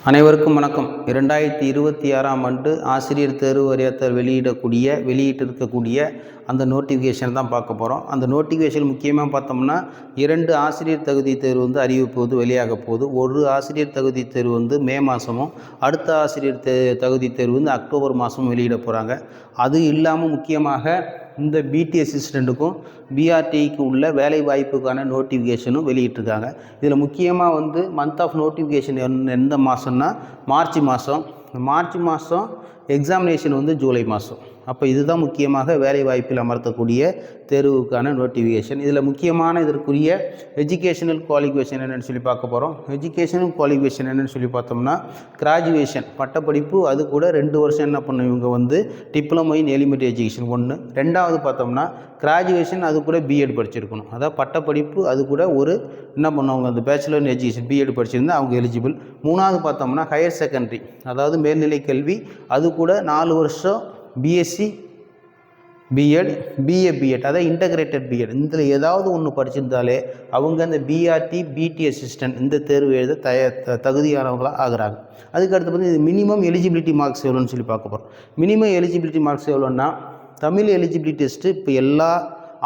அனைவருக்கும் வணக்கம். 2026ஆம் ஆண்டு ஆசிரியர் தேர்வு வாரியத்தார் வெளியிட்டிருக்கக்கூடிய அந்த நோட்டிஃபிகேஷன் தான் பார்க்க போகிறோம். அந்த நோட்டிஃபிகேஷன் முக்கியமாக பார்த்தோம்னா 2 ஆசிரியர் தகுதி தேர்வு அறிவிப்பு வெளியாக போகுது. ஒரு ஆசிரியர் தகுதி தேர்வு மே மாதமும், அடுத்த ஆசிரியர் தகுதி தேர்வு அக்டோபர் மாதமும் வெளியிட போகிறாங்க. அது இல்லாமல் முக்கியமாக இந்த பிடி அசிஸ்டண்ட்டுக்கும் பிஆர்டிக்கு உள்ள வேலை வாய்ப்புக்கான நோட்டிஃபிகேஷனும் வெளியிட்டிருக்காங்க. இதில் முக்கியமாக மந்த் ஆஃப் நோட்டிஃபிகேஷன் எந்த மாதம்னா மார்ச் மாதம் எக்ஸாமினேஷன் ஜூலை மாதம். அப்போ இதுதான் முக்கியமாக வேலை வாய்ப்பில் அமர்த்தக்கூடிய தேர்வுக்கான நோட்டிஃபிகேஷன். இதில் முக்கியமான இதற்குரிய எஜுகேஷனல் குவாலிஃபிகேஷன் என்னென்னு சொல்லி பார்க்க போகிறோம். எஜுகேஷனல் குவாலிஃபிகேஷன் என்னென்னு சொல்லி பார்த்தோம்னா கிராஜுவேஷன் பட்டப்படிப்பு, அது கூட 2 வருஷம் என்ன பண்ணும் இவங்க டிப்ளமோ இன் எலிமெண்ட்ரி எஜுகேஷன் 1. ரெண்டாவது பார்த்தோம்னா கிராஜுவேஷன், அது கூட பிஎட் படிச்சிருக்கணும். அதாவது பட்டப்படிப்பு, அது கூட ஒரு என்ன பண்ணுவாங்க அந்த பேச்சுலர் இன் எஜுகேஷன் பிஎட் படிச்சிருந்தால் அவங்க எலிஜிபிள். மூணாவது பார்த்தோம்னா ஹையர் செகண்டரி, அதாவது மேல்நிலை கல்வி, அது கூட 4 வருஷம் பிஎஸ்சி பிஎட் பிஎட், அதாவது இன்டகிரேட்டட் பிஎட். இதில் ஏதாவது ஒன்று படிச்சிருந்தாலே அவங்க அந்த பிஆர்டி பிடி அசிஸ்டன்ட் இந்த தேர்வு எழுத தகுதியானவங்களாக ஆகுறாங்க. அதுக்கடுத்து இது மினிமம் எலிஜிபிலிட்டி மார்க்ஸ் எவ்வளோன்னு சொல்லி பார்க்க போகிறோம். மினிமம் எலிஜிபிலிட்டி மார்க்ஸ் எவ்வளோன்னா தமிழ் எலிஜிபிலிட்டி டெஸ்ட்டு இப்போ எல்லா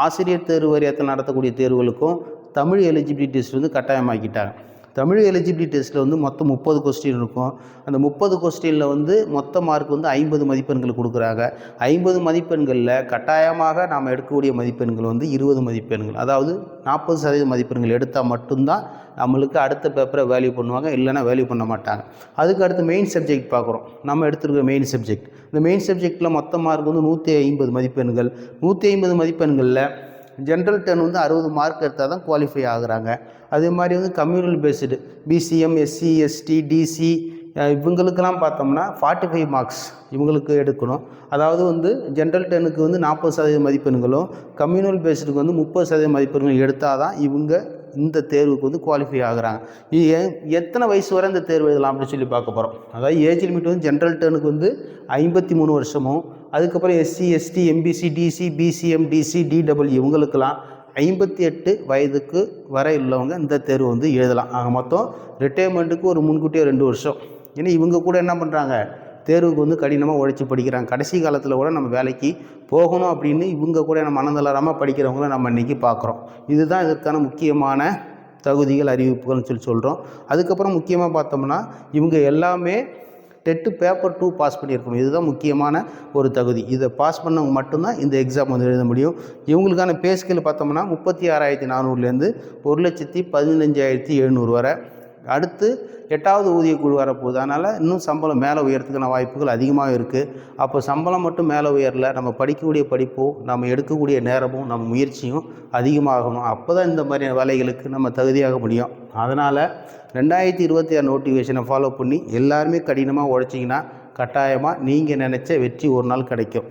ஆசிரியர் தேர்வு வாரியத்தில் நடத்தக்கூடிய தேர்வுகளுக்கும் தமிழ் எலிஜிபிலிட்டி டெஸ்ட் கட்டாயமாக்கிட்டாங்க. தமிழ் எலிஜிபிலிட்டி டெஸ்ட்டில் மொத்தம் 30 கொஸ்டின் இருக்கும். அந்த 30 கொஸ்டினில் மொத்த மார்க் 50 மதிப்பெண்கள் கொடுக்குறாங்க. 50 மதிப்பெண்களில் கட்டாயமாக நாம் எடுக்கக்கூடிய மதிப்பெண்கள் 20 மதிப்பெண்கள், அதாவது 40% மதிப்பெண்கள் எடுத்தால் மட்டும்தான் நம்மளுக்கு அடுத்த பேப்பரை வேல்யூ பண்ணுவாங்க, இல்லைனா வேல்யூ பண்ண மாட்டாங்க. அதுக்கு அடுத்து மெயின் சப்ஜெக்ட் பார்க்குறோம். நம்ம எடுத்துருக்க மெயின் சப்ஜெக்ட், இந்த மெயின் சப்ஜெக்டில் மொத்த மார்க் 150 மதிப்பெண்கள். 150 மதிப்பெண்களில் ஜென்ரல் டர்ன் 60 மார்க் எடுத்தால் தான் குவாலிஃபை ஆகுறாங்க. அதே மாதிரி communal based BCM SC ST DC இவங்களுக்கெல்லாம் பார்த்தோம்னா 45 மார்க்ஸ் இவங்களுக்கு எடுக்கணும். அதாவது ஜென்ரல் டர்னுக்கு 40% மதிப்பெண்களும், கம்யூனல் பேஸ்டுக்கு 30% மதிப்பெண்கள் எடுத்தால் தான் இவங்க இந்த தேர்வுக்கு குவாலிஃபை ஆகுறாங்க. எத்தனை வயசு வரை இந்த தேர்வு எழுதலாம் அப்படின்னு சொல்லி பார்க்க போகிறோம். அதாவது ஏஜ் லிமிட் ஜென்ரல் டர்னுக்கு 53 வருஷமும், அதுக்கப்புறம் SC ST MBC DC BCM DC DW இவங்களுக்கெல்லாம் 58 வயதுக்கு வரை உள்ளவங்க இந்த தேர்வு எழுதலாம். ஆக மொத்தம் ரிட்டையர்மெண்ட்டுக்கு ஒரு முன்கூட்டியே 2 வருஷம். ஏன்னா இவங்க கூட என்ன பண்ணுறாங்க, தேர்வுக்கு கடினமாக உழைச்சி படிக்கிறாங்க. கடைசி காலத்தில் கூட நம்ம வேலைக்கு போகணும் அப்படின்னு இவங்க கூட நம்ம மனந்தளராமல் படிக்கிறவங்கள நம்ம இன்றைக்கி பார்க்குறோம். இதுதான் இதற்கான முக்கியமான தகுதிகள் அறிவிப்புகள்னு சொல்கிறோம். அதுக்கப்புறம் முக்கியமாக பார்த்தோம்னா இவங்க எல்லாமே டெட்டு பேப்பர் 2 பாஸ் பண்ணியிருக்கணும். இதுதான் முக்கியமான ஒரு தகுதி. இதை பாஸ் பண்ணவங்க மட்டும்தான் இந்த எக்ஸாம் எழுத முடியும். இவங்களுக்கான பே ஸ்கேல் பார்த்தோம்னா 36,400லேருந்து 1,15,700 வரை. அடுத்து 8வது ஊதியக்குழு வரப்போகுது. அதனால் இன்னும் சம்பளம் மேலே உயரத்துக்கான வாய்ப்புகள் அதிகமாக இருக்குது. அப்போ சம்பளம் மட்டும் மேலே உயரல, நம்ம படிக்கக்கூடிய படிப்பும், நம்ம எடுக்கக்கூடிய நேரமும், நம்ம முயற்சியும் அதிகமாகணும். அப்போ தான் இந்த மாதிரியான வேலைகளுக்கு நம்ம தகுதியாக முடியும். அதனால் 2026 நோட்டிஃபிகேஷனை ஃபாலோ பண்ணி எல்லாருமே கடினமாக உழைச்சிங்கன்னா கட்டாயமாக நீங்கள் நினச்ச வெற்றி ஒரு நாள் கிடைக்கும்.